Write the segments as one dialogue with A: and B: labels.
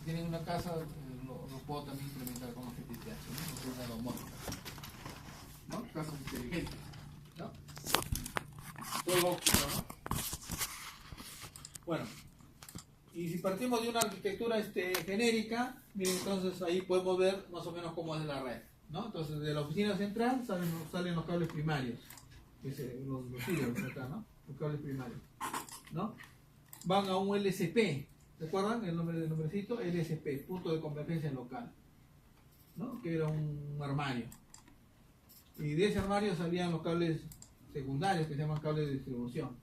A: tienen una casa, lo puedo también implementar con FTTH, ¿no? No es una domótica, ¿no? Casas inteligentes, ¿no? Todo óptico, ¿no? Bueno, y si partimos de una arquitectura genérica, miren, entonces ahí podemos ver más o menos cómo es la red, ¿no? Entonces de la oficina central salen los cables primarios, que es los hilos acá, ¿no? Los cables primarios, ¿no? Van a un LSP, ¿recuerdan el nombre del nombrecito? LSP, punto de convergencia local, ¿no? Que era un armario. Y de ese armario salían los cables secundarios que se llaman cables de distribución,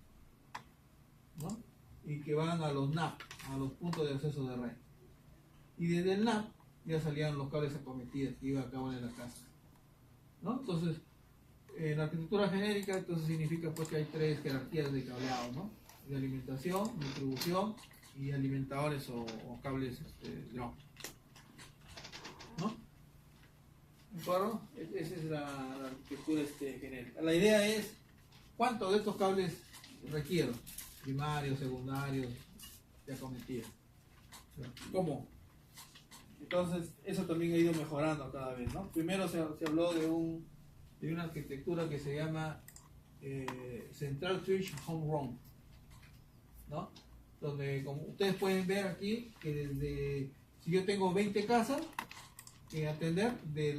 A: ¿no? Y que van a los NAP, a los puntos de acceso de red. Y desde el NAP ya salían los cables acometidos que iba a cabo en la casa, ¿no? Entonces, en la arquitectura genérica, entonces significa pues que hay tres jerarquías de cableado, ¿no? De alimentación, distribución y alimentadores o cables ground, ¿no? ¿De acuerdo? Esa es la arquitectura genérica. La idea es cuántos de estos cables requiero, primarios, secundarios, de acometida. ¿Cómo? Entonces, eso también ha ido mejorando cada vez, ¿no? Primero se habló de una arquitectura que se llama Central Switch Home Run, ¿no? Donde, como ustedes pueden ver aquí, que si yo tengo 20 casas que atender de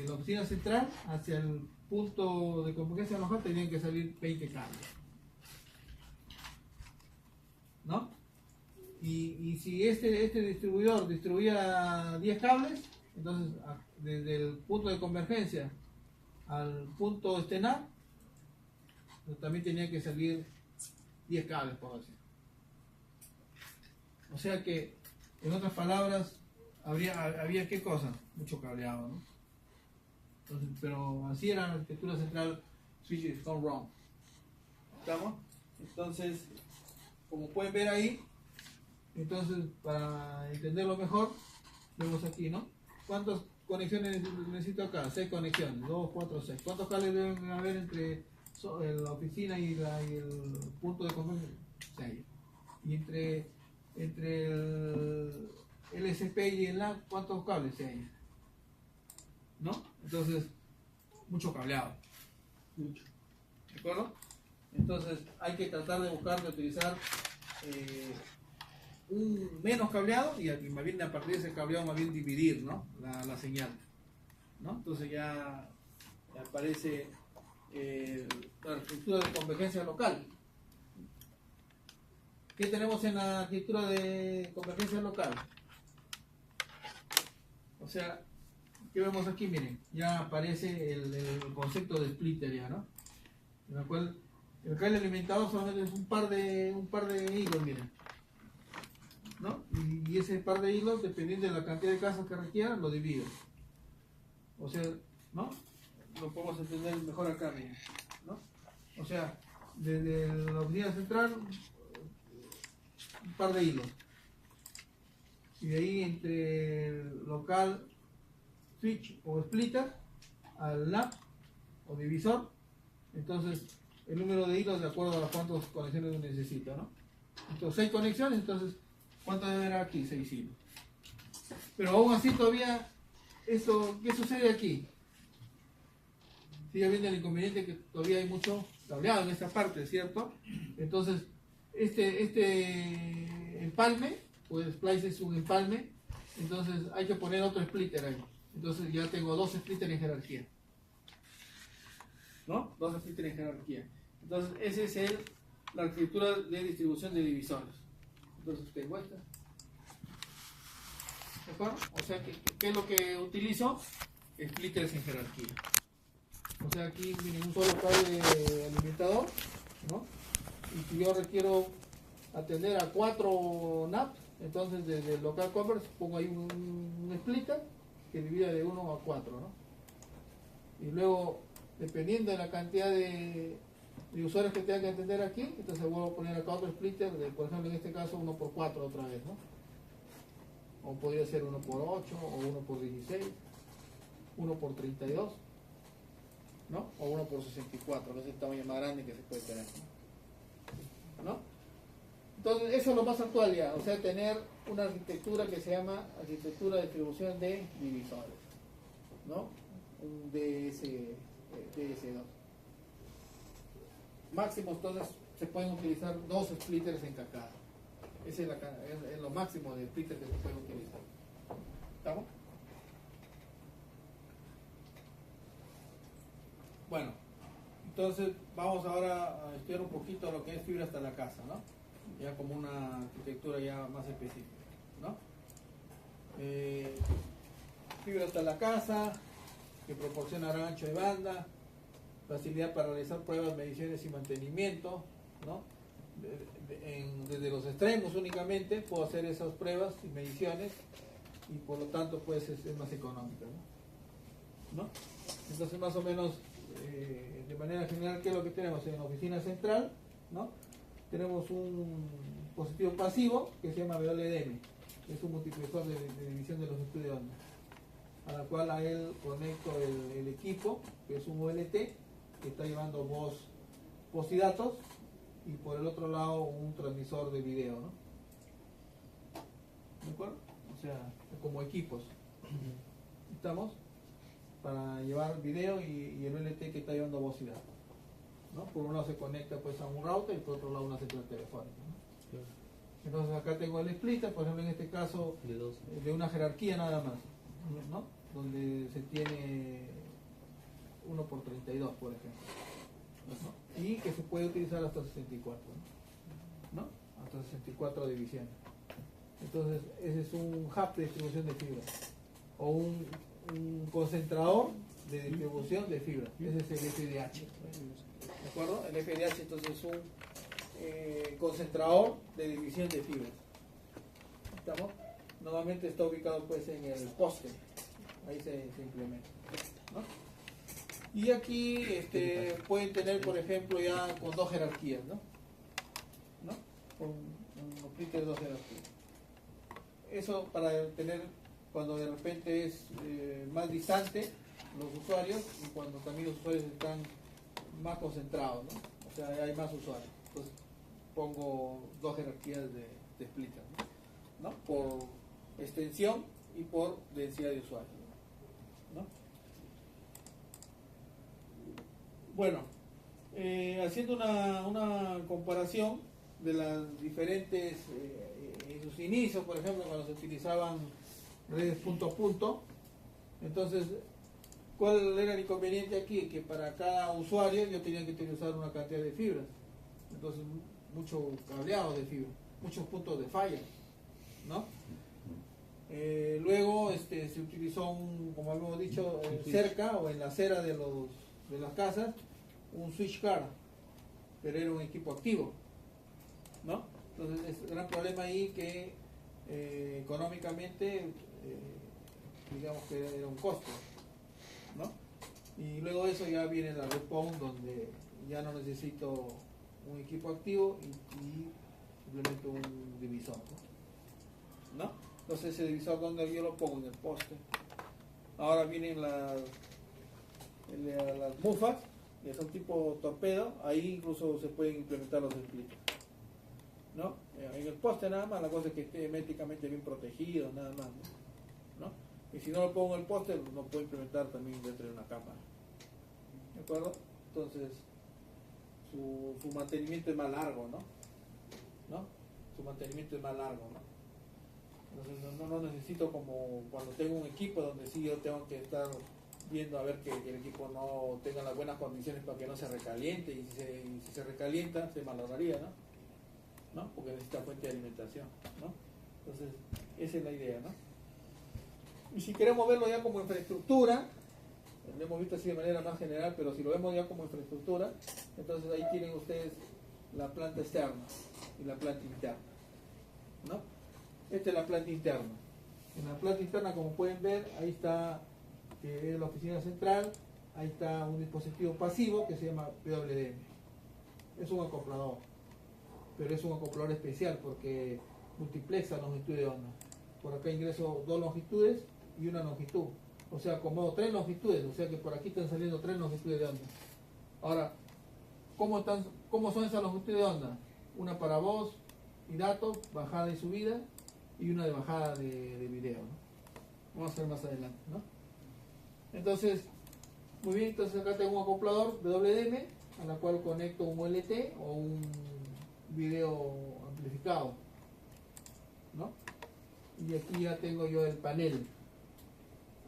A: la oficina central hacia el punto de convergencia local, tenían que salir 20 cables, ¿no? Y si este distribuidor distribuía 10 cables, entonces desde el punto de convergencia al punto NAP, también tenía que salir 10 cables, por decir. O sea que, en otras palabras, había ¿qué cosa? Mucho cableado, ¿no? Entonces, pero así era la arquitectura central Switch Home Run. ¿Estamos? Entonces, como pueden ver ahí, entonces para entenderlo mejor, vemos aquí, ¿no? ¿Cuántas conexiones necesito acá? 6 conexiones, 2, 4, 6. ¿Cuántos cables deben haber entre la oficina y el punto de convergencia? 6. Y entre el LSP y el LAN, ¿cuántos cables? 6. ¿No? Entonces, mucho cableado. Mucho. ¿De acuerdo? Entonces, hay que tratar de buscar, de utilizar un menos cableado y más bien a partir de ese cableado más bien dividir, ¿no? la señal, ¿no? Entonces ya aparece la arquitectura de convergencia local. ¿Qué tenemos en la arquitectura de convergencia local? O sea, ¿qué vemos aquí? Miren, ya aparece el concepto de splitter ya, ¿no? En el cual el cable alimentador solamente es un par de hilos, miren, ¿no? Y ese par de hilos, dependiendo de la cantidad de casas que requieran, lo divido. O sea, ¿no? Lo podemos entender mejor acá, miren, ¿no? O sea, desde la oficina central, un par de hilos. Y de ahí entre el local switch o splitter al NAP o divisor, entonces el número de hilos de acuerdo a cuántas conexiones necesito, ¿no? Entonces 6 conexiones, entonces ¿cuánto debe haber aquí? 6 hilos. Pero aún así todavía, eso, ¿qué sucede aquí? Sigue habiendo el inconveniente que todavía hay mucho cableado en esta parte, ¿cierto? Entonces, este empalme, pues splice es un empalme, entonces hay que poner otro splitter ahí. Entonces ya tengo 2 splitters en jerarquía, ¿no? 2 splitters en jerarquía. Entonces, esa es la arquitectura de distribución de divisores. Entonces, tengo esta. ¿De acuerdo? O sea, ¿qué es lo que utilizo? Splitters en jerarquía. O sea, aquí viene un solo cable alimentador, ¿no? Y si yo requiero atender a 4 NAP, entonces desde el local converse pongo ahí un splitter que divida de 1 a 4, ¿no? Y luego, dependiendo de la cantidad de usuarios que tenga que atender aquí, entonces vuelvo a poner acá otro splitter, por ejemplo en este caso 1 por 4 otra vez, ¿no? O podría ser 1 por 8, o 1 por 16, 1 por 32, ¿no? O 1 por 64, que es el tamaño más grande que se puede tener, ¿no? Entonces eso es lo más actual ya, o sea, tener una arquitectura que se llama arquitectura de distribución de divisores, ¿no? Un DS2. Máximo, entonces, se pueden utilizar 2 splitters en cascada. Ese es lo máximo de splitters que se pueden utilizar. ¿Estamos? Bueno, entonces vamos ahora a estudiar un poquito lo que es fibra hasta la casa, ¿no? Ya como una arquitectura ya más específica, ¿no? Fibra hasta la casa, que proporciona gran ancho de banda, facilidad para realizar pruebas, mediciones y mantenimiento, ¿no? Desde los extremos únicamente puedo hacer esas pruebas y mediciones y por lo tanto pues es más económica, ¿no? Entonces más o menos de manera general, ¿qué es lo que tenemos en la oficina central? ¿No? Tenemos un dispositivo pasivo que se llama WDM, que es un multiplexor de división de los estudios de onda, a la cual a él conecto el equipo, que es un OLT, que está llevando voz y datos, y por el otro lado un transmisor de video, ¿no? ¿De acuerdo? O sea, como equipos. ¿Estamos? Para llevar video y el OLT que está llevando voz y datos, ¿no? Por un lado se conecta pues a un router y por otro lado a una central telefónica, ¿no? Entonces acá tengo el splitter, por ejemplo en este caso de una jerarquía nada más, ¿no? Donde se tiene 1 por 32 por ejemplo, ¿no? Y que se puede utilizar hasta 64, ¿no? Hasta 64 divisiones. Entonces ese es un hub de distribución de fibra o un concentrador de distribución de fibra. Ese es el FDH, ¿de acuerdo? El FDH entonces es un concentrador de división de fibras. ¿Estamos? Normalmente está ubicado pues en el poste, ahí se implementa, ¿no? Y aquí pueden tener por ejemplo ya con 2 jerarquías, ¿no? Con un splitter de 2 jerarquías. Eso para tener cuando de repente es más distante los usuarios y cuando también los usuarios están más concentrados, ¿no? O sea, hay más usuarios. Entonces pongo 2 jerarquías de splitter, ¿no? Por extensión y por densidad de usuarios, ¿no? Bueno, haciendo una comparación de las diferentes, en sus inicios, por ejemplo, cuando se utilizaban redes punto a punto, entonces, ¿cuál era el inconveniente aquí? Que para cada usuario yo tenía que utilizar una cantidad de fibras, entonces mucho cableado de fibra, muchos puntos de falla, ¿no? Luego se utilizó como habíamos dicho, cerca o en la acera de las casas, un switch car, pero era un equipo activo, ¿no? Entonces es un gran problema ahí que económicamente digamos que era un costo, ¿no? Y luego de eso ya viene la red PON, donde ya no necesito un equipo activo y simplemente un divisor, ¿no? Entonces ese divisor, donde yo lo pongo en el poste. Ahora vienen las mufas, que son tipo torpedo, ahí incluso se pueden implementar los splitters, ¿no? En el poste nada más, la cosa es que esté herméticamente bien protegido, nada más, ¿no? Y si no lo pongo en el poste, lo puedo implementar también dentro de una cámara, ¿de acuerdo? Entonces su mantenimiento es más largo, ¿no? Su mantenimiento es más largo, ¿no? Entonces no necesito como cuando tengo un equipo donde sí yo tengo que estar viendo a ver que el equipo no tenga las buenas condiciones para que no se recaliente, y si se recalienta se malograría, ¿no? Porque necesita fuente de alimentación, ¿no? Entonces esa es la idea, ¿no? Y si queremos verlo ya como infraestructura, lo hemos visto así de manera más general, pero si lo vemos ya como infraestructura, entonces ahí tienen ustedes la planta externa y la planta interna, ¿no? Esta es la planta interna. En la planta interna, como pueden ver, ahí está, que es la oficina central, ahí está un dispositivo pasivo que se llama PWM. Es un acoplador, pero es un acoplador especial porque multiplexa longitud de onda. Por acá ingreso 2 longitudes y una longitud. O sea, acomodo 3 longitudes, o sea que por aquí están saliendo 3 longitudes de onda. Ahora, ¿cómo son esas longitudes de onda? Una para voz y datos, bajada y subida, y una de bajada de video, ¿no? Vamos a ver más adelante, ¿no? Entonces, muy bien, entonces acá tengo un acoplador WDM a la cual conecto un OLT o un video amplificado, ¿no? Y aquí ya tengo yo el panel,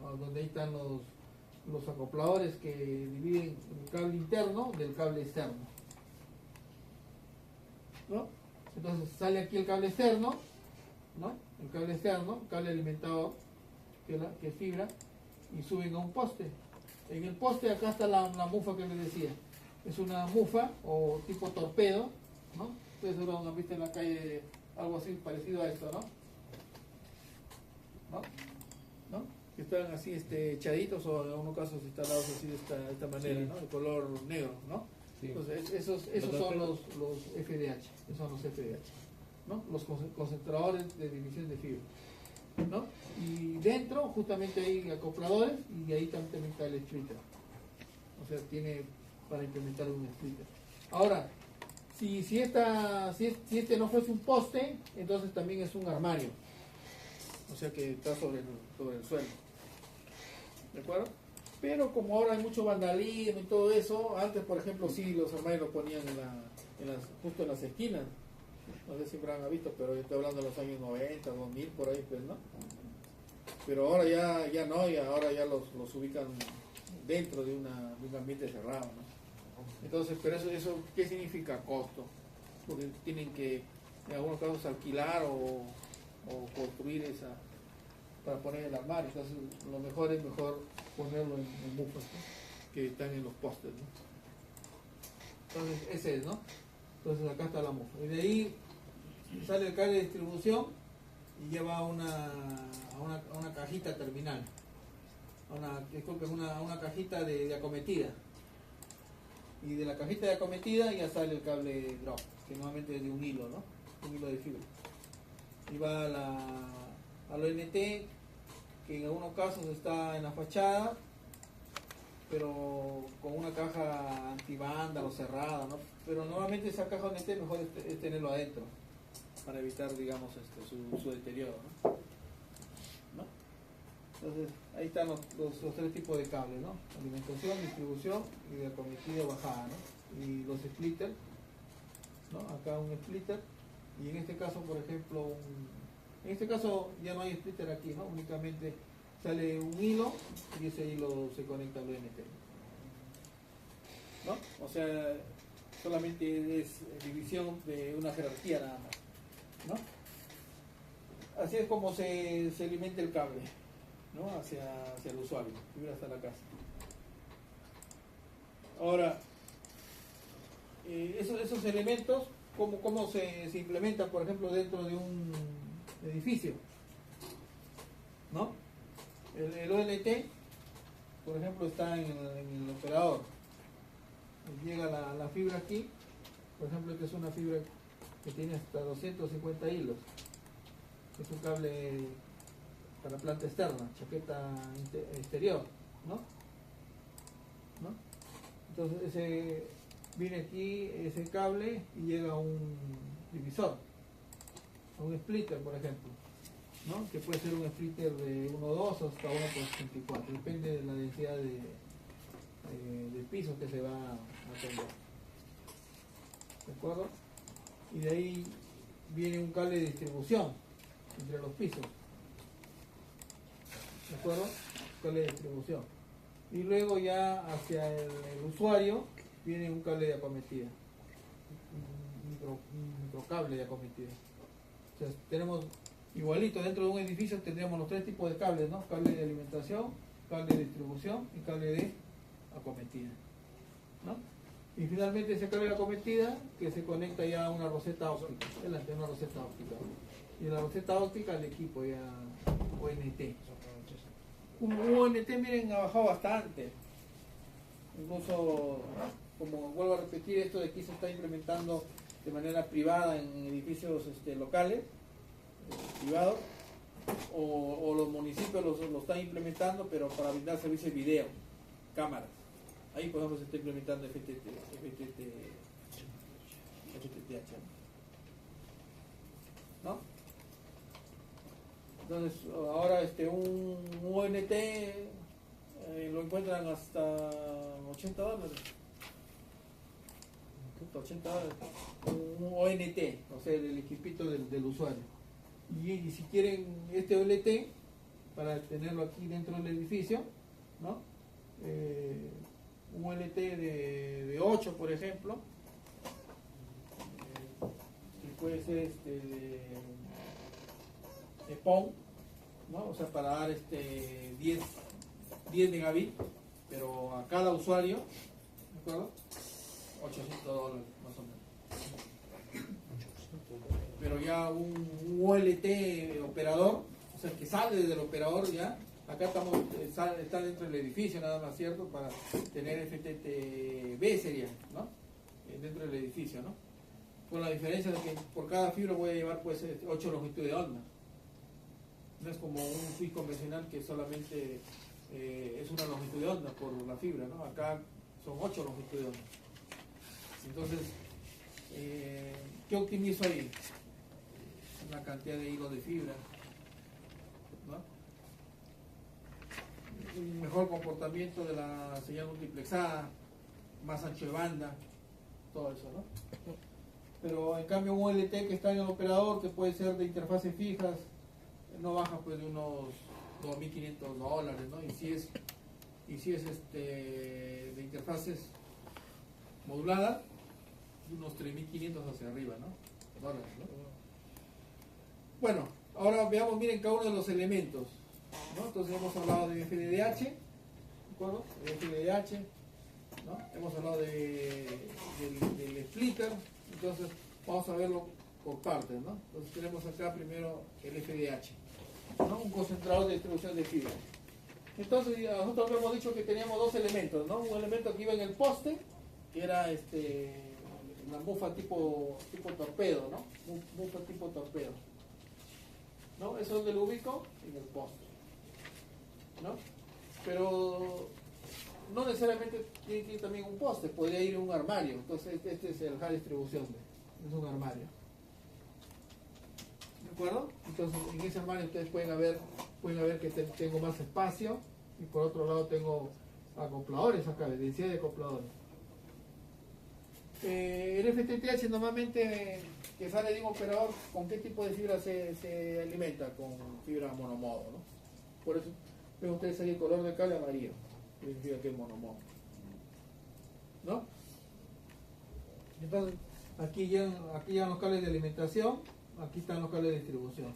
A: ¿no? Donde ahí están los acopladores que dividen el cable interno del cable externo, ¿no? Entonces sale aquí el cable externo, ¿no? El cable externo, cable alimentador, que es fibra, y suben a un poste. En el poste acá está la mufa que les decía. Es una mufa o tipo torpedo, ¿no? Ustedes seguro han visto en la calle algo así parecido a esto, ¿no? ¿No? Que están así echaditos o en algunos casos instalados así de esta manera, sí, ¿no? De color negro, ¿no? Sí. Entonces esos son los FDH, esos son los FDH, ¿no? Los concentradores de división de fibra, ¿no? Y dentro justamente hay acopladores y ahí también está el splitter, o sea, tiene para implementar un splitter. Ahora, si este no fuese un poste, entonces también es un armario, o sea que está sobre el suelo, ¿de acuerdo? Pero como ahora hay mucho vandalismo y todo eso, antes por ejemplo sí los armarios los ponían justo en las esquinas. No sé si habrán visto, pero yo estoy hablando de los años 90, 2000, por ahí, pues, ¿no? Pero ahora ya no, y ahora ya los ubican dentro de un ambiente cerrado, ¿no? Entonces, pero eso ¿qué significa? Costo. Porque tienen que, en algunos casos, alquilar o construir para poner el armario. Entonces, lo mejor es ponerlo en mufas, ¿no? Que están en los postes, ¿no? Entonces, ese es, ¿no? Entonces acá está la mufa. Y de ahí sale el cable de distribución y lleva a una cajita terminal. Una cajita de acometida. Y de la cajita de acometida ya sale el cable drop, que normalmente es de un hilo, ¿no? Un hilo de fibra. Y va al ONT, que en algunos casos está en la fachada, pero con una caja antivándalo cerrada, ¿no? Pero normalmente esa caja ONT mejor es tenerlo adentro para evitar, digamos, su deterioro, ¿no? Entonces ahí están los tres tipos de cables, ¿no? Alimentación, distribución y de acometida o bajada, ¿no? Y los splitters, ¿no? Acá un splitter, y en este caso, por ejemplo, en este caso ya no hay splitter aquí, ¿no? Únicamente sale un hilo y ese hilo se conecta al ONT, ¿no? O sea, solamente es división de una jerarquía nada más, ¿no? Así es como se alimenta el cable, ¿no? hacia el usuario, primero hasta la casa. Ahora, esos elementos, ¿cómo se implementan, por ejemplo, dentro de un edificio? ¿No? El OLT, por ejemplo, está en el operador. Llega la fibra aquí, por ejemplo, esta es una fibra que tiene hasta 250 hilos. Es un cable para planta externa, chaqueta exterior, ¿no? Entonces viene aquí ese cable y llega a un divisor, a un splitter, por ejemplo, ¿no? Que puede ser un splitter de 1.2 hasta 1.64, depende de la densidad del piso que se va a tender, ¿de acuerdo? Y de ahí viene un cable de distribución entre los pisos, ¿de acuerdo? Cable de distribución. Y luego ya hacia el usuario viene un cable de acometida, un microcable de acometida. O sea, tenemos igualito, dentro de un edificio tendríamos los tres tipos de cables, ¿no? Cable de alimentación, cable de distribución y cable de acometida, ¿no? Y finalmente ese cable de acometida que se conecta ya a una roseta óptica, delante de una roseta óptica. Y la roseta óptica al equipo ya ONT. Un ONT, miren, ha bajado bastante. Incluso, como vuelvo a repetir, esto de aquí se está implementando de manera privada en edificios locales, privados, o los municipios lo están implementando, pero para brindar servicios de video, cámaras. Ahí, por ejemplo, se está implementando FTTH, ¿no? Entonces, ahora un ONT lo encuentran hasta $80. $80. Un ONT, o sea, el equipito del usuario. Y si quieren este OLT, para tenerlo aquí dentro del edificio, ¿no? Un OLT de 8, por ejemplo, que puede ser de PON, ¿no? O sea, para dar 10 megabits, pero a cada usuario, ¿de acuerdo? $800 más o menos. Pero ya un OLT operador, o sea, que sale desde el operador ya, acá está dentro del edificio nada más, ¿cierto? Para tener FTTB sería, ¿no? Dentro del edificio, ¿no? Con la diferencia de que por cada fibra voy a llevar pues 8 longitudes de onda. No es como un switch convencional que solamente es una longitud de onda por la fibra, ¿no? Acá son 8 longitudes de onda. Entonces, ¿qué optimizo ahí? La cantidad de hilos de fibra, ¿no? Un mejor comportamiento de la señal multiplexada, más ancho de banda, todo eso, ¿no? Pero en cambio un OLT que está en el operador, que puede ser de interfaces fijas, no baja pues de unos $2.500, ¿no? Y si es de interfaces moduladas, unos 3.500 hacia arriba, ¿no? Dólares, ¿no? Bueno, ahora veamos, miren, cada uno de los elementos, ¿no? Entonces hemos hablado de FDDH, ¿de acuerdo? De FDDH, ¿no? Hemos hablado del splitter, entonces vamos a verlo por partes, ¿no? Entonces tenemos acá primero el FDH, ¿no? Un concentrador de distribución de fibra. Entonces nosotros hemos dicho que teníamos dos elementos, ¿no? Un elemento que iba en el poste, que era una mufa tipo torpedo, ¿no? Mufa tipo torpedo, ¿no? Eso es donde lo ubico en el poste, ¿no? Pero no necesariamente tiene que ir también un poste, podría ir un armario. Entonces este es el hub de distribución, es un armario, ¿de acuerdo? Entonces en ese armario ustedes pueden ver que tengo más espacio, y por otro lado tengo acopladores acá, densidad de acopladores. El FTTH normalmente que sale de un operador, ¿con qué tipo de fibra se alimenta? Con fibra monomodo, ¿no? Por eso ven ustedes ahí el color del cable amarillo, que significa que es monomodo, ¿no? Entonces aquí llegan los cables de alimentación, aquí están los cables de distribución.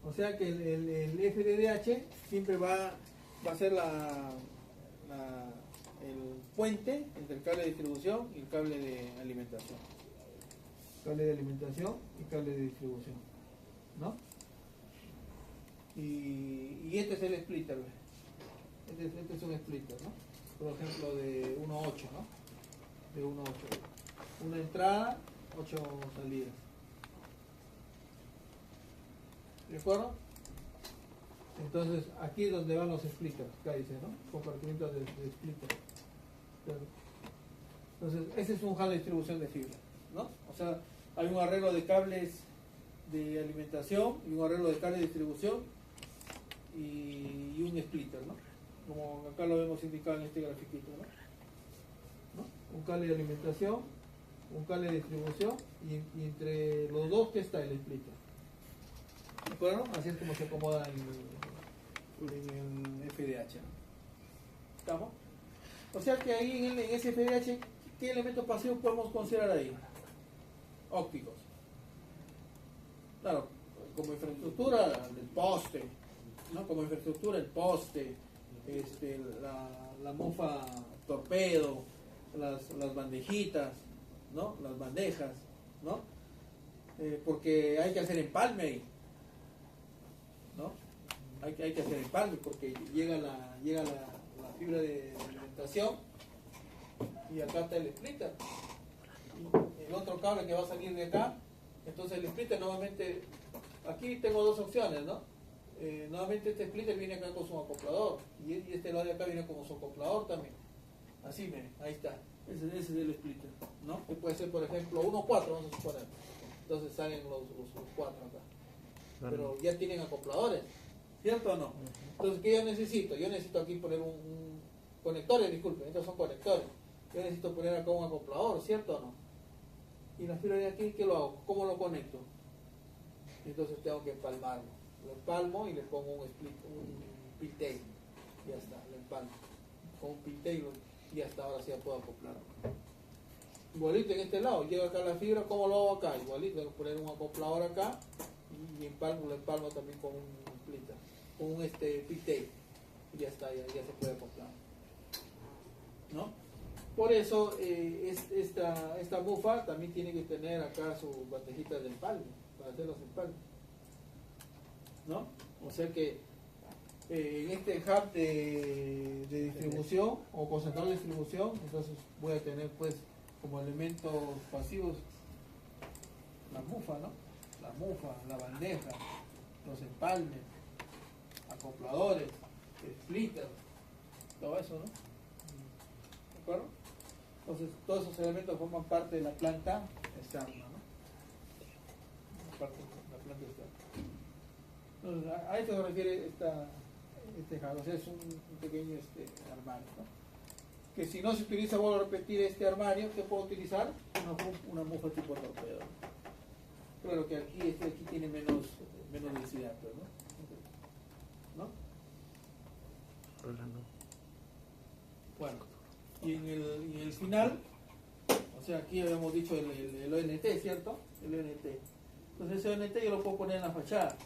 A: O sea que el FDDH siempre va a ser el puente entre el cable de distribución y el cable de alimentación. Cable de alimentación y cable de distribución, ¿no? Y este es el splitter, este es un splitter, ¿no? Por ejemplo de 1.8, ¿no? De 1.8. Una entrada, 8 salidas. ¿De acuerdo? Entonces aquí es donde van los splitters, acá dice, ¿no? Compartimientos de splitter. Entonces ese es un hub de distribución de fibra, ¿no? O sea, hay un arreglo de cables de alimentación y un arreglo de cables de distribución y un splitter, ¿no? Como acá lo vemos indicado en este grafiquito, ¿no? Un cable de alimentación, un cable de distribución y entre los dos que está el splitter. ¿De acuerdo? Así es como se acomoda en el FDH, ¿no? ¿Estamos? O sea que ahí en ese FDH, ¿qué elementos pasivos podemos considerar ahí? Ópticos. Claro, como infraestructura el poste, ¿no? Como infraestructura el poste, la mufa torpedo, las bandejitas, ¿no? Las bandejas, ¿no? Porque hay que hacer empalme ahí, ¿no? Hay que hacer empalme porque llega la fibra de alimentación y acá está el splitter. Y el otro cable que va a salir de acá, entonces el splitter nuevamente, aquí tengo dos opciones, ¿no? Nuevamente este splitter viene acá con su acoplador y este lado de acá viene con su acoplador también. Así, miren, ahí está. Ese es el splitter, ¿no? Que puede ser, por ejemplo, 1.4, vamos a suponer. Entonces salen los 4 acá, pero ya tienen acopladores, ¿cierto o no? Entonces, ¿qué yo necesito? Yo necesito aquí poner un conectores, disculpen, estos son conectores. Yo necesito poner acá un acoplador, ¿cierto o no? Y la fibra de aquí, ¿qué lo hago? ¿Cómo lo conecto? Entonces tengo que empalmarlo. Lo empalmo y le pongo un pigtail. Ya está, lo empalmo. Con un pigtail y hasta ahora sí ya puedo acoplar. Igualito en este lado, llego acá a la fibra, ¿cómo lo hago acá? Igualito, tengo que poner un acoplador acá y lo empalmo también con un splitter, con un pigtail. Y ya está, ya se puede acoplar. ¿No? Por eso esta mufa también tiene que tener acá sus bandejitas de empalme, para hacer los empalmes. ¿No? O sea que en este hub de distribución o concentrador de distribución, entonces voy a tener pues como elementos pasivos la mufa, ¿no? La mufa, la bandeja, los empalmes, acopladores, splitters, todo eso, ¿no? ¿De acuerdo? Entonces todos esos elementos forman parte de la planta externa, ¿no? Parte de la planta externa. Entonces, a esto se refiere este hub, o sea, es un pequeño armario, ¿no? Que si no se utiliza, vuelvo a repetir, este armario, ¿qué puedo utilizar? Una mufa tipo torpedo. Claro que aquí tiene menos densidad, pues, ¿no? ¿No? Bueno, y en el final, o sea, aquí habíamos dicho el ONT, ¿cierto? El ONT. Entonces ese ONT yo lo puedo poner en la fachada,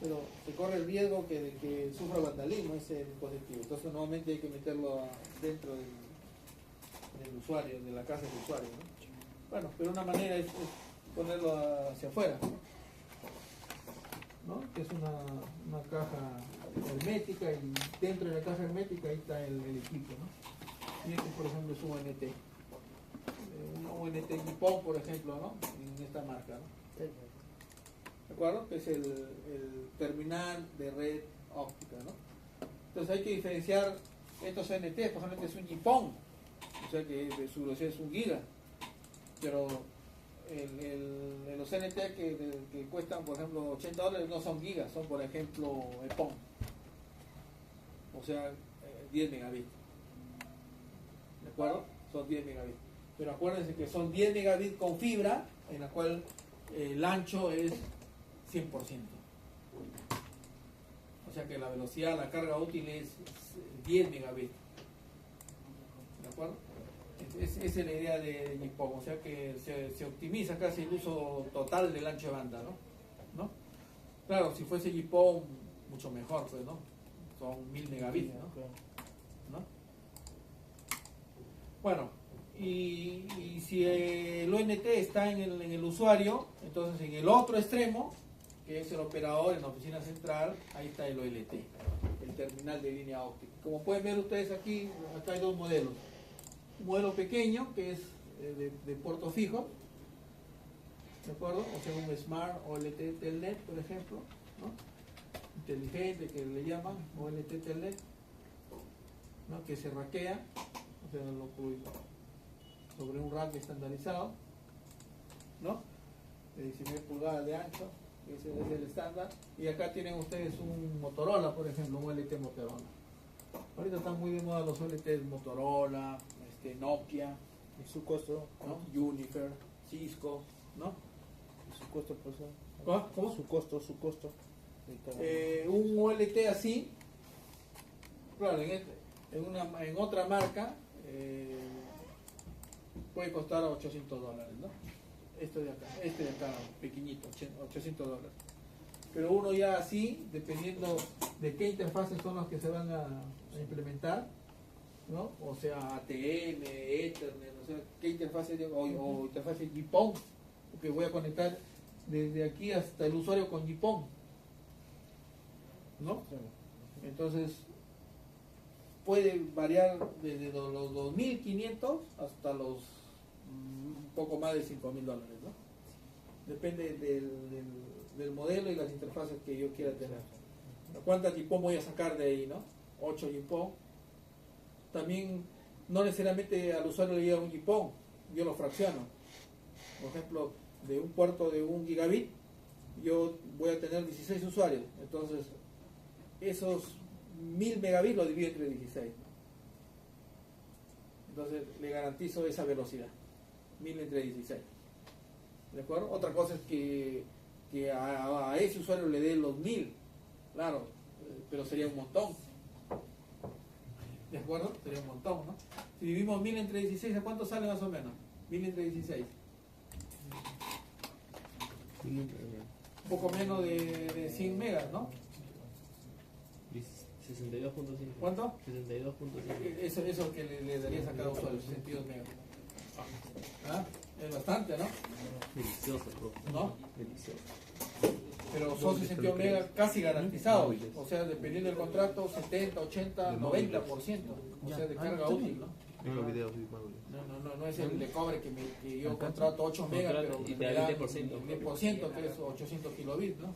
A: pero se corre el riesgo de que sufra vandalismo ese dispositivo. Entonces normalmente hay que meterlo dentro del usuario, de la casa del usuario, ¿no? Bueno, pero una manera es ponerlo hacia afuera, ¿no? Que es una caja hermética y dentro de la caja hermética ahí está el equipo, ¿no? Y este por ejemplo es un ONT. Un ONT Nippon, por ejemplo, ¿no? En esta marca, ¿no? ¿De acuerdo? Que es el terminal de red óptica, ¿no? Entonces hay que diferenciar estos ONT, por ejemplo, este es un Nippon, o sea que de su velocidad es un giga, pero los ONT que cuestan, por ejemplo, $80 no son gigas, son por ejemplo EPON, o sea, 10 megabits, ¿de acuerdo? Son 10 megabits, pero acuérdense que son 10 megabits con fibra, en la cual el ancho es 100%. O sea que la velocidad, la carga útil es 10 megabits. ¿De acuerdo? Esa es la idea de Nippon. O sea que se optimiza casi el uso total del ancho de banda, ¿no? Claro, si fuese Nippon, mucho mejor, pues, ¿no? Son 1000 megabits, ¿no? Bueno, y si el ONT está en el usuario, entonces en el otro extremo, que es el operador en la oficina central, ahí está el OLT, el terminal de línea óptica. Como pueden ver ustedes aquí, acá hay dos modelos. Un modelo pequeño, que es de puerto fijo, ¿de acuerdo? O sea, un Smart OLT Telnet, por ejemplo, ¿no? Inteligente, que le llaman OLT Telnet, ¿no? Que se raquea, o sea, lo sobre un rack estandarizado, ¿no? De 19 pulgadas de ancho, ese es el estándar. Y acá tienen ustedes un Motorola, por ejemplo, un OLT Motorola. Ahorita están muy de moda los OLT Motorola, Nokia,
B: ¿Y su costo?
A: ¿no? Unifer, Cisco, ¿no?
B: ¿Y su costo, profesor?
A: ¿Cómo?
B: Su costo.
A: Un OLT así, claro, en otra marca puede costar $800, ¿no? Este de acá, pequeñito, $800. Pero uno ya así, dependiendo de qué interfaces son las que se van a implementar, ¿no? O sea, ATM, Ethernet, o sea, qué interfaces o interfaces GPON, porque voy a conectar desde aquí hasta el usuario con GPON, ¿no? Entonces puede variar desde los 2.500 hasta los un poco más de $5.000, ¿no? Depende del modelo y las interfaces que yo quiera tener. ¿Cuántas GPON voy a sacar de ahí, no? 8 GPON. También no necesariamente al usuario le llega un GPON, yo lo fracciono. Por ejemplo, de un puerto de 1 gigabit, yo voy a tener 16 usuarios, entonces esos 1000 megabits los divido entre 16. Entonces le garantizo esa velocidad, 1000 entre 16. ¿De acuerdo? Otra cosa es que a ese usuario le dé los 1000, claro, pero sería un montón. ¿De acuerdo? Sería un montón, ¿no? Si dividimos 1000 entre 16, ¿a cuánto sale más o menos? 1000 entre 16. Un poco menos de 100 megas, ¿no?
C: 62.5.
A: ¿Cuánto?
C: 62.5.
A: Eso es lo que le darías a cada usuario, 62 megas. ¿Ah? Es bastante, ¿no?
C: Delicioso, profe.
A: ¿No?
C: Delicioso.
A: Pero son 62 megas casi garantizados. O sea, dependiendo del contrato, 70, 80, 90%. O sea, de carga útil, ¿no? No es el de cobre que yo contrato 8 megas, pero
C: Y te
A: me
C: da
A: da
C: 20%.
A: 10%, que es 800 kilobits, ¿no?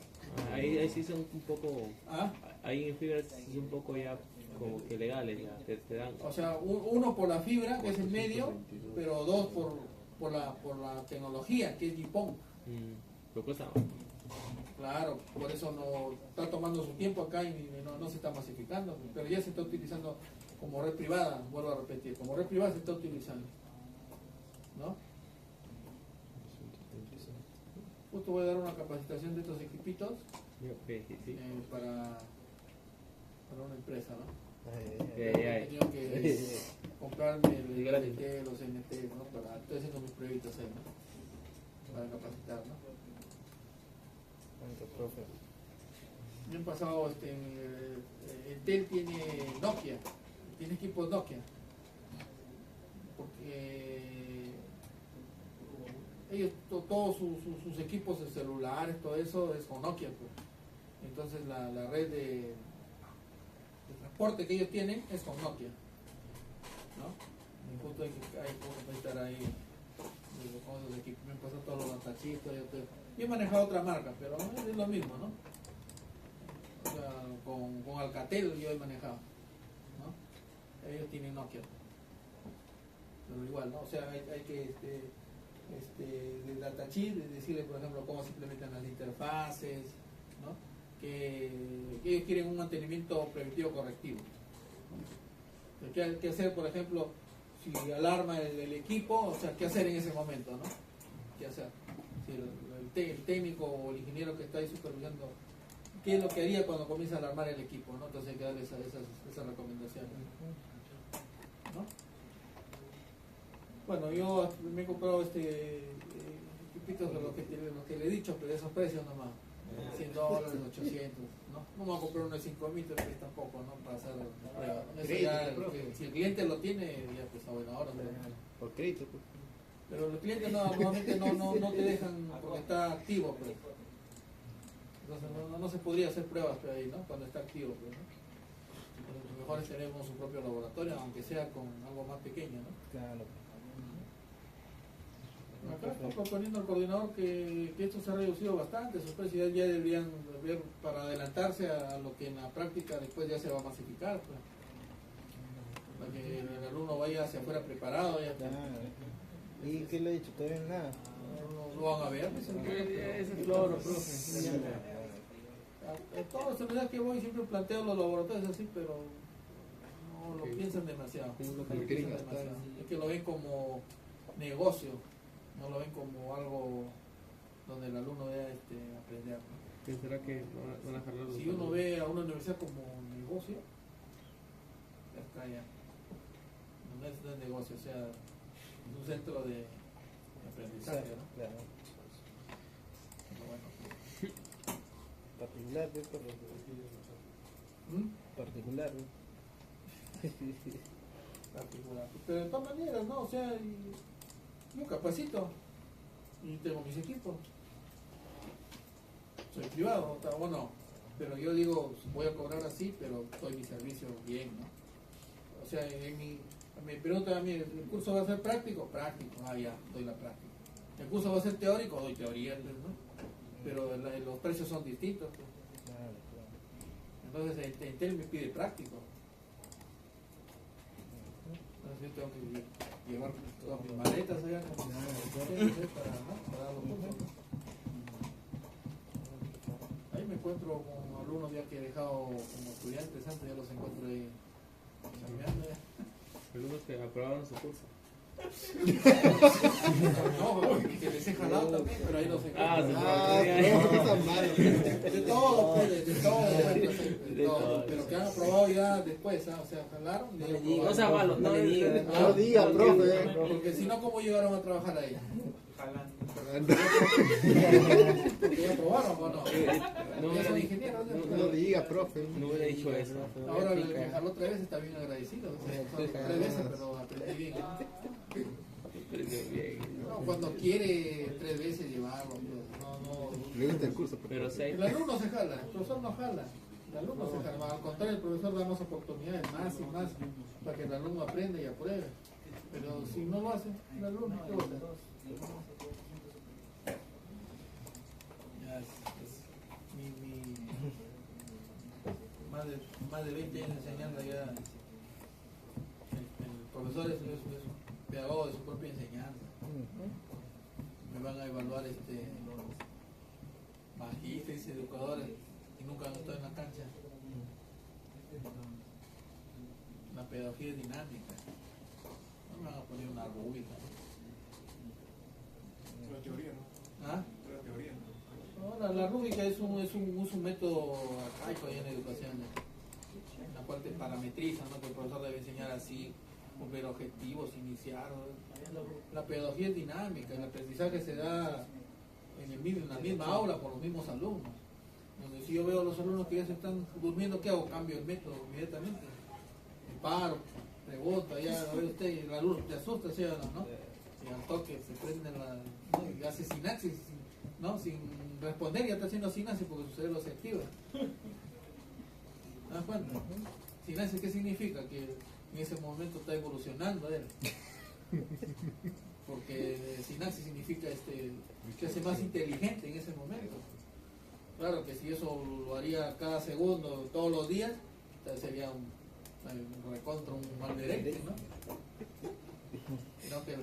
C: Ahí sí son un poco.
A: ¿Ah?
C: Ahí en fibra sí son un poco ya como que legales, ya te dan.
A: O sea, uno por la fibra, que es el medio, pero dos por la tecnología, que es GPON.
C: Pero cuesta más.
A: Claro, por eso no está tomando su tiempo acá y no se está masificando, pero ya se está utilizando como red privada, vuelvo a repetir, como red privada se está utilizando, ¿no? Justo voy a dar una capacitación de estos equipitos
C: Sí.
A: para una empresa, ¿no?
C: Ay.
A: He tenido que comprarme el LT, los NT, ¿no? Estoy haciendo mis pruebitas ahí, ¿no? Para capacitar, ¿no?
B: Profe.
A: Me han pasado, Intel tiene Nokia, tiene equipos Nokia, porque ellos, todos sus equipos de celulares, todo eso es con Nokia, pues. Entonces la red de transporte que ellos tienen es con Nokia, ¿no? Y justo hay que estar ahí con esos equipos. Me han pasado todos los atachitos. Yo he manejado otra marca, pero es lo mismo, ¿no? O sea, con Alcatel yo he manejado, ¿no? Ellos tienen Nokia, pero igual, ¿no? O sea, hay que del datasheet, decirle, por ejemplo, cómo se implementan las interfaces, ¿no? Que ellos quieren un mantenimiento preventivo correctivo, ¿no? ¿Qué hacer, por ejemplo, si alarma el equipo? O sea, ¿qué hacer en ese momento, no? ¿Qué hacer? Si el técnico o el ingeniero que está ahí supervisando, ¿qué es lo que haría cuando comienza a alarmar el equipo, ¿no? Entonces hay que darle esas recomendaciones, ¿no? Bueno, yo me he comprado equipitos de los que le he dicho, pero de esos precios nomás. $100, 800, ¿no? No me voy a comprar uno de 5.000, pero tampoco, ¿no? Para hacer pruebas. Eso ya, si el cliente lo tiene, ya pues a buena hora.
B: Por crédito, pues.
A: Pero los clientes normalmente no te dejan porque está activo, pues. Entonces no se podría hacer pruebas pues, ahí, ¿no? Cuando está activo, pues, ¿no? Entonces, lo mejor es tener su propio laboratorio, aunque sea con algo más pequeño, ¿no?
B: Claro.
A: Acá está proponiendo al coordinador que esto se ha reducido bastante, sus precios ya deberían ver para adelantarse a lo que en la práctica después ya se va a masificar, pues. Para que el alumno vaya hacia afuera preparado. Ya, pues.
B: ¿Y qué le he dicho? Todavía nada.
A: No van a ver.
C: Ese es floro, profe.
A: En todas las universidades que voy siempre planteo los laboratorios así, pero no lo piensan demasiado. Es que lo ven como negocio, no lo ven como algo donde el alumno debe aprender, ¿no?
C: ¿Pensará que van a jalar los
A: Si uno ve a una universidad como negocio, ya está ya. No es negocio, o sea, es un centro de aprendizaje, ¿no?
B: Claro.
A: Pero bueno.
B: Particular, ¿ves? Particular, ¿ves?
A: Particular. Pero de todas maneras, ¿no? O sea, yo capacito y tengo mis equipos. Soy privado, está bueno, pero yo digo, voy a cobrar así, pero doy mi servicio bien, ¿no? O sea, me preguntan a mí, ¿el curso va a ser práctico? Práctico, ya, doy la práctica. ¿El curso va a ser teórico? Doy teoría, ¿no? Pero los precios son distintos, pues.
B: Claro.
A: Entonces Intel me pide práctico. Entonces yo tengo que llevar todas mis maletas allá para los cursos. encuentro con alumnos ya que he dejado como estudiantes antes, ya los encuentro ahí chambeando ya.
C: Algunos que aprobaron su curso.
A: No, que les he jalado también, pero ahí los encuentro.
B: No, tan malo.
A: De todo, pues, de todo, de todo,
C: todo,
A: pero
C: sí.
A: que han aprobado ya después, ¿ah? O sea, jalaron y
B: No le
A: aprobaron.
B: digas,
C: No sea malo,
B: no le digas.
A: No
B: No diga, profe.
A: Porque si no, ¿cómo llegaron a trabajar ahí?
D: Jalando.
A: Porque ya aprobaron o no.
C: No
A: Ya
C: hubiera
A: son
C: dicho,
A: ingenieros. ¿no?
B: No lo diga, profe.
C: no hubiera dicho eso.
A: Ahora me jaló 3 veces, está bien agradecido. O sea, son 3 veces, pero aprendí bien. No, cuando quiere 3 veces llevarlo, pues, no.
B: Le gusta el curso, profe.
C: Pero sí,
A: El alumno se jala, el profesor no jala. El alumno se jala. Al contrario, el profesor da más oportunidades, más y más, para que el alumno aprenda y apruebe. Pero si no lo hace, el alumno, ¿qué va a hacer? Ya es más de 20 años enseñando ya. El profesor es un pedagogo de su propia enseñanza. Me van a evaluar magísteres, educadores y nunca han estado en la cancha. La pedagogía es dinámica. No me van a poner una rúbrica.
D: La teoría, ¿no?
A: ¿Ah?
D: La teoría.
A: No, la rúbrica es un método arcaico ahí en la educación, en la cual te parametriza, ¿no? Que el profesor debe enseñar así, ver objetivos, iniciar. La pedagogía es dinámica, el aprendizaje se da en la misma aula por los mismos alumnos. Donde si yo veo a los alumnos que ya se están durmiendo, ¿qué hago? Cambio el método inmediatamente. Me paro, pregunto, ya ve usted, el alumno te asusta, ¿sí o no? Y al toque se prende ¿no? Y hace sinapsis, ¿no? Sin responder, ya está haciendo sinapsis porque su cerebro se activa. ¿Te das cuenta? Sinapsis, ¿qué significa? Que en ese momento está evolucionando él. Porque sinapsis significa que hace más inteligente en ese momento. Claro que si eso lo haría cada segundo, todos los días, entonces sería un recontra, un mal directo, ¿no? Sino que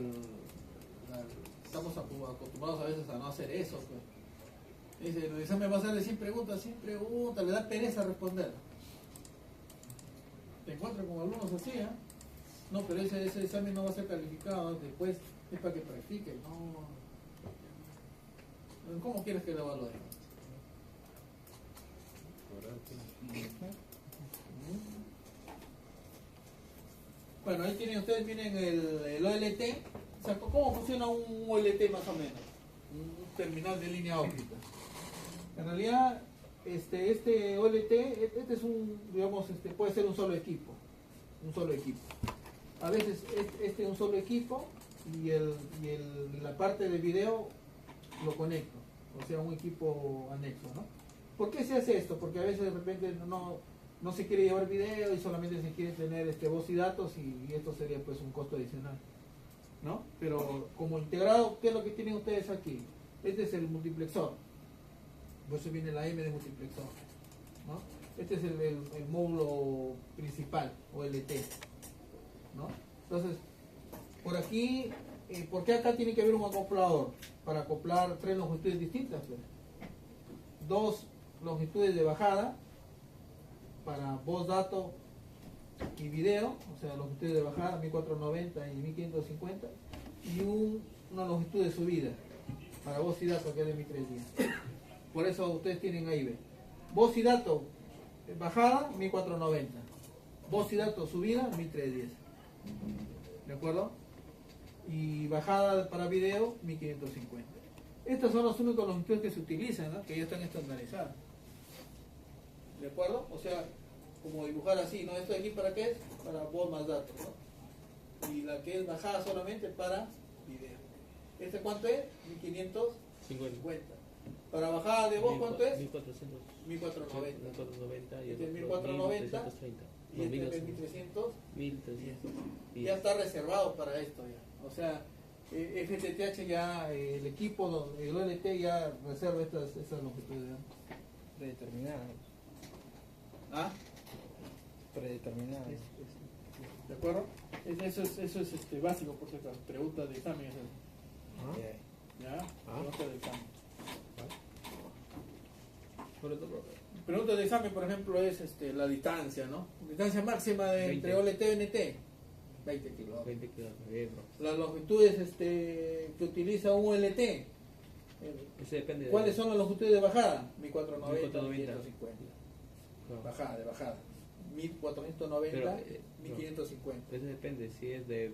A: estamos acostumbrados a veces a no hacer eso. Pues. Dice, el examen va a ser de 100 preguntas, le da pereza responder. Te encuentras con alumnos así, ¿eh? No, pero ese examen no va a ser calificado, después es para que practique. No. ¿Cómo quieres que lo evalúe? Bueno, ahí tienen ustedes, miren el OLT. O sea, ¿cómo funciona un OLT más o menos? Un terminal de línea óptica. En realidad, este OLT, este es digamos, puede ser un solo equipo. Un solo equipo. A veces este es un solo equipo y la parte de video lo conecto. O sea, un equipo anexo, ¿no? ¿Por qué se hace esto? Porque a veces de repente no se quiere llevar video y solamente se quiere tener voz y datos y esto sería pues un costo adicional, ¿no? Pero como integrado, ¿qué es lo que tienen ustedes aquí? Este es el multiplexor, por eso viene la M de multiplexor, ¿no? Este es el módulo principal o LT, ¿no? Entonces, por aquí, ¿por qué acá tiene que haber un acoplador? Para acoplar 3 longitudes distintas, pues. 2 longitudes de bajada para voz, dato y video, o sea, longitudes de bajada 1490 y 1550, y una longitud de subida para voz y dato que es de 1310. Por eso ustedes tienen ahí, ¿ve? Voz y dato bajada 1490, voz y dato subida 1310, ¿de acuerdo? Y bajada para video 1550. Estas son los únicos longitudes que se utilizan, ¿no? Que ya están estandarizadas. ¿De acuerdo? O sea, como dibujar así, ¿no? Esto de aquí para qué es? Para voz más datos, ¿no? Y la que es bajada solamente para video. ¿Este cuánto es? 1550. Para bajada de voz, ¿cuánto es?
C: 1400.
A: 1490.
C: 1490 y
A: Este es
C: el
A: 1490
C: 1330.
A: y este es 1300.
C: 1300.
A: Ya está reservado para esto ya. O sea, FTTH ya, el equipo, el OLT ya reserva esas longitudes. ¿No?
B: Predeterminadas.
A: ¿Ah?
B: Predeterminadas.
A: ¿De acuerdo? Eso es básico, por cierto. Pregunta de examen. ¿Ya? Pregunta de examen.
C: Correcto, profe.
A: Pregunta de examen, por ejemplo, es la distancia, ¿no? Distancia máxima entre
C: 20.
A: OLT y ONT, 20 kilómetros.
C: 20 kilómetros. Bien, profe.
A: Las longitudes que utiliza un OLT,
C: Eso depende de...
A: ¿cuáles son las longitudes de bajada? 1490,
C: 1490.
A: 1550.
C: No.
A: Bajada, de bajada. 1490,
C: Pero,
A: 1550.
C: Eso depende si es de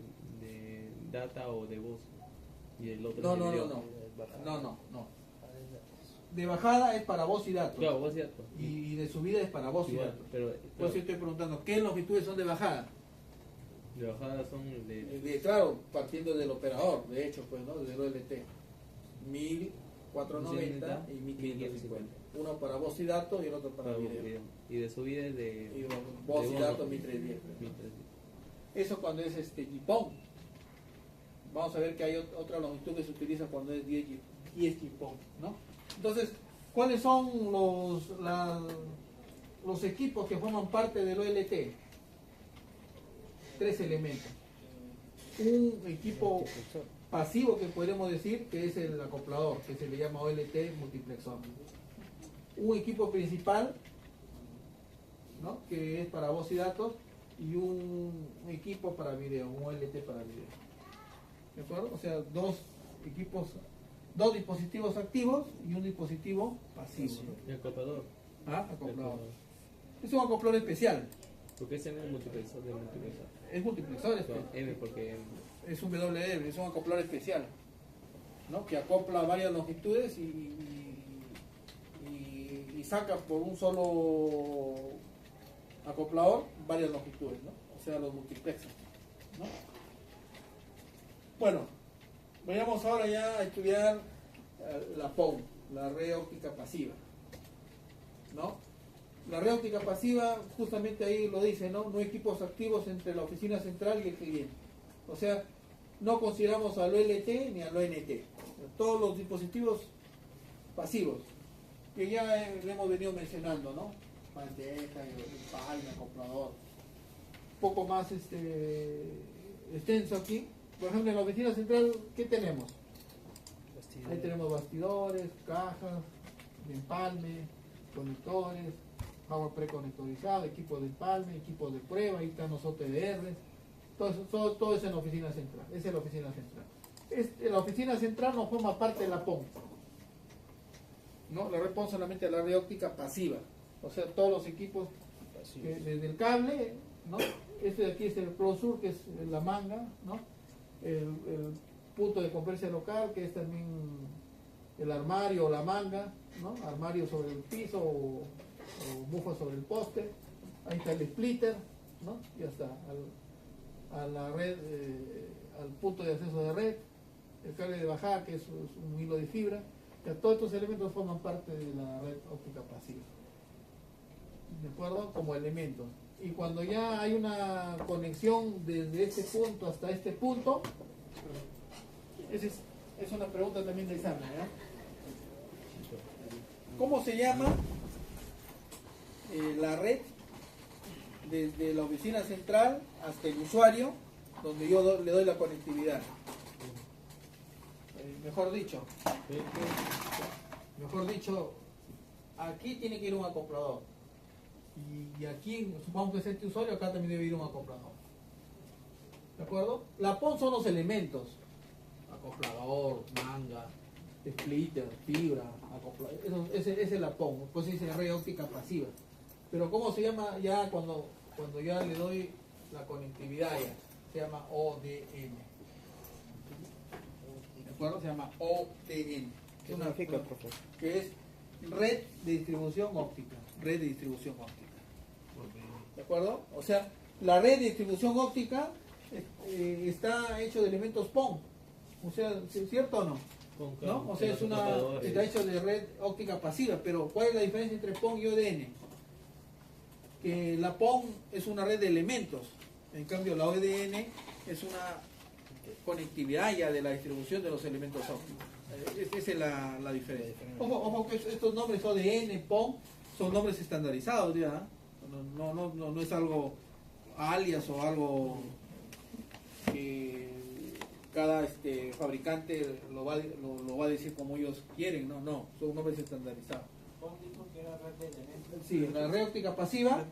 C: data o de voz. Y el otro
A: No,
C: es de
A: no,
C: video.
A: no. De bajada es para voz y datos.
C: Claro, voz y datos.
A: Y de subida es para voz y
C: Igual,
A: datos.
C: pero
A: Por eso estoy preguntando, ¿qué longitudes son de bajada?
C: de bajada son
A: Claro, partiendo del operador, de hecho, pues, ¿no? Del OLT. 1490 y 1550. Uno para voz y datos y el otro para video.
C: video. Y de subida es de...
A: Y voz y
C: de
A: datos 1310.
C: 1310.
A: Eso cuando es GPON. Vamos a ver que hay otra longitud que se utiliza cuando es 10 GPON, ¿no? Entonces, ¿cuáles son los equipos que forman parte del OLT? 3 elementos. Un equipo pasivo que podemos decir que es el acoplador, que se le llama OLT multiplexor. Un equipo principal, ¿no? Que es para voz y datos, y un equipo para video, un OLT para video. ¿De acuerdo? O sea, dos dispositivos activos y un dispositivo pasivo. ¿no?
C: El acoplador.
A: ¿Ah? Acoplador. Es un acoplador especial.
C: Porque ese no es multiplexor de multiplexor.
A: Es multiplexor,
C: M porque
A: es un WM, es un acoplador especial, ¿no? Que acopla varias longitudes y saca por un solo acoplador varias longitudes, ¿no? O sea, los multiplexa, ¿no? Bueno, vayamos ahora ya a estudiar la PON, la red óptica pasiva, ¿no? La red óptica pasiva, justamente ahí lo dice, ¿no? No equipos activos entre la oficina central y el cliente. O sea, no consideramos al OLT ni al ONT. Todos los dispositivos pasivos, que ya le hemos venido mencionando, ¿no? Bandeja, palma, acoplador. Un poco más extenso aquí. Por ejemplo, en la oficina central, ¿qué tenemos? Ahí tenemos bastidores, cajas, de empalme, conectores, hardware preconectorizado, equipos de empalme, equipos de prueba, ahí están los OTDR. Todo eso en la oficina central. Esa es la oficina central. La oficina central no forma parte de la PON. ¿No? La red PON solamente es la red óptica pasiva. O sea, todos los equipos desde el cable, ¿no? Este de aquí es el ProSur, que es la manga, ¿no? El punto de conversia local, que es también el armario o la manga, ¿no? Armario sobre el piso o bufa sobre el poste. Ahí está el splitter, ¿no? Ya está. A la red, al punto de acceso de red, el cable de bajada, que es un hilo de fibra. Ya todos estos elementos forman parte de la red óptica pasiva, ¿de acuerdo? Como elementos. Y cuando ya hay una conexión desde este punto hasta este punto, esa es una pregunta también de examen, ¿no? ¿Cómo se llama la red desde la oficina central hasta el usuario, donde yo le doy la conectividad? Mejor dicho, aquí tiene que ir un acoplador. Y aquí, supongamos que es este usuario, acá también debe ir un acoplador. ¿De acuerdo? La PON son los elementos. Acoplador, manga, splitter, fibra, acoplador. Ese es la PON, pues dice red óptica pasiva. Pero ¿cómo se llama ya cuando ya le doy la conectividad ya? Se llama ODN. ¿De acuerdo? Se llama ODN.
B: ¿Qué significa, profesor?
A: Que es red de distribución óptica. Red de distribución óptica. ¿De acuerdo? O sea, la red de distribución óptica está hecho de elementos PON. O sea, ¿cierto o no? ¿No? O sea, está hecho de red óptica pasiva. Pero ¿cuál es la diferencia entre PON y ODN? Que la PON es una red de elementos. En cambio, la ODN es una conectividad ya de la distribución de los elementos ópticos. Esa es la diferencia. Ojo que estos nombres ODN, PON, son nombres estandarizados ya. No es algo alias o algo que cada fabricante lo va a decir como ellos quieren. No, son nombres estandarizados.
E: óptico que era red de elementos.
A: Sí, la red óptica pasiva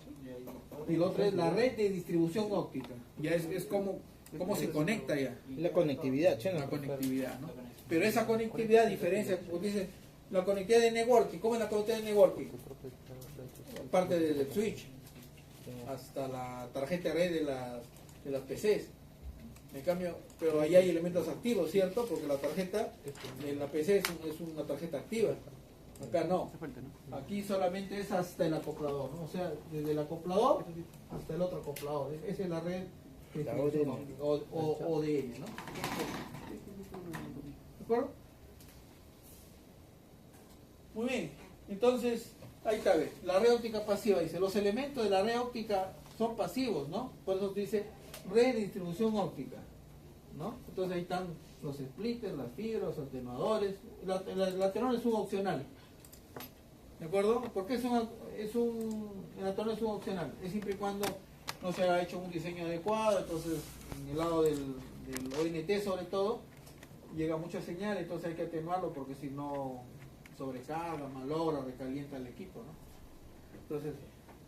A: y la otra es la red de distribución óptica. Ya es como cómo se conecta ya.
B: La conectividad, che,
A: La conectividad, ¿no? Pero esa conectividad diferencia, porque dice la conectividad de networking. ¿Cómo es la conectividad de networking? Parte del switch hasta la tarjeta red de las PCs. En cambio, pero ahí hay elementos activos, ¿cierto? Porque la tarjeta de la PC es una tarjeta activa. Acá no. Aquí solamente es hasta el acoplador, ¿no? O sea, desde el acoplador hasta el otro acoplador. Esa es la red de
B: La
A: distribución
B: ODM.
A: óptica, ODM, ¿no? ¿De acuerdo? Muy bien. Entonces, ahí está, ve. La red óptica pasiva dice, los elementos de la red óptica son pasivos, ¿no? Por eso dice red de distribución óptica, ¿no? Entonces ahí están los splitters, las fibras, los atenuadores. El atenuador es un opcional, ¿de acuerdo? Porque el atenuador es un opcional, es siempre y cuando no se haya hecho un diseño adecuado. Entonces en el lado del ONT sobre todo llega mucha señal, entonces hay que atenuarlo porque si no sobrecarga, malogra, recalienta el equipo, ¿no? Entonces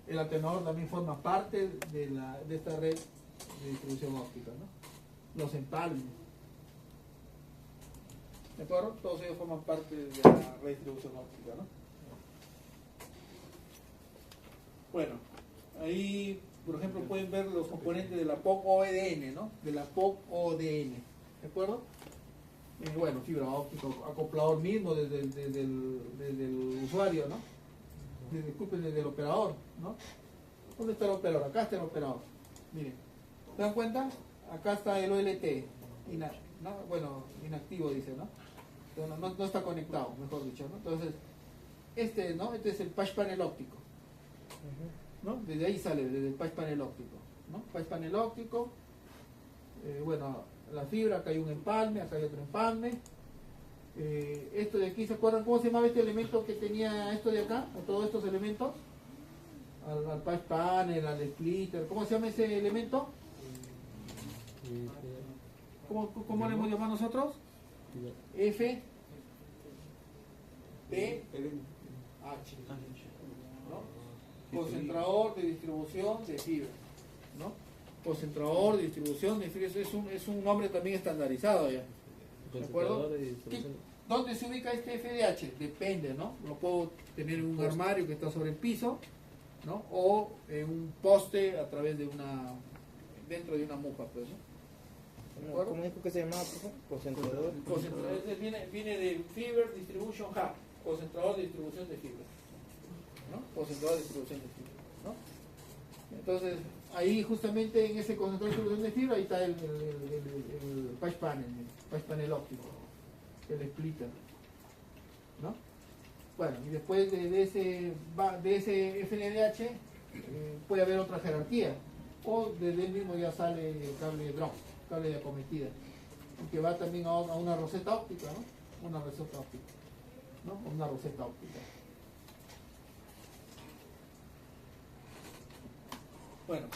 A: el atenuador también forma parte de esta red de distribución óptica, ¿no? Los empalmes, ¿de acuerdo? Todos ellos forman parte de la red de distribución óptica, ¿no? Bueno, ahí por ejemplo pueden ver los componentes de la POC OEDN, ¿no? De la POC ODN, ¿de acuerdo? Y bueno, fibra óptica, acoplador mismo desde el usuario, ¿no? Disculpen, desde el operador, ¿no? ¿Dónde está el operador? Acá está el operador. Miren, ¿se dan cuenta? Acá está el OLT, ¿no? Bueno, inactivo dice, ¿no? Entonces, no está conectado, mejor dicho, ¿no? Entonces, ¿no? Este es el patch panel óptico, ¿no? Desde ahí sale, desde el patch panel óptico, ¿no? Patch panel óptico, bueno, la fibra, acá hay un empalme, acá hay otro empalme. Esto de aquí, ¿se acuerdan cómo se llamaba este elemento que tenía esto de acá? O todos estos elementos. Al patch panel, al splitter. ¿Cómo se llama ese elemento? ¿Cómo le hemos llamado nosotros? F, P, H. ¿No? Concentrador de distribución de fibra, ¿no? Concentrador de distribución de fibra, es un nombre también estandarizado ya. ¿De acuerdo? ¿Dónde se ubica este FDH? Depende, ¿no? Lo puedo tener en un armario que está sobre el piso, ¿no? O en un poste a través de dentro de una mufa, pues, ¿no?
B: ¿Cómo dijo que se llamaba? Concentrador.
A: Viene de Fiber Distribution Hub, concentrador de distribución de fibra, ¿no? Concentrador de distribución de fibra, ¿no? Entonces, ahí justamente en ese concentrador de distribución de fibra, ahí está el patch panel óptico, el splitter, ¿no? Bueno, y después de ese FNDH puede haber otra jerarquía, o desde él mismo ya sale el cable de drop, cable de acometida, que va también a una roseta óptica, ¿no? Una roseta óptica, ¿no? Una roseta óptica. Bueno,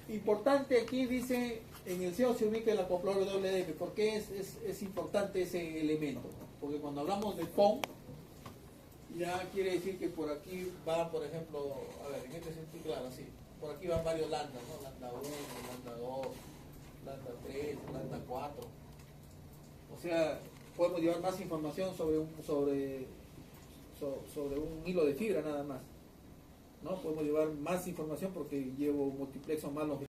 A: importante aquí dice, en el CEO se ubica el acoplador WDM. ¿Por qué es importante ese elemento? Porque cuando hablamos de PON, ya quiere decir que por aquí van, por ejemplo, a ver, en este sentido, claro, sí, por aquí van varios landas, ¿no? Lambda 1, lambda 2, lambda 3, lambda 4. O sea, podemos llevar más información sobre un hilo de fibra nada más, ¿no? Podemos llevar más información porque llevo multiplexo más longitudinal.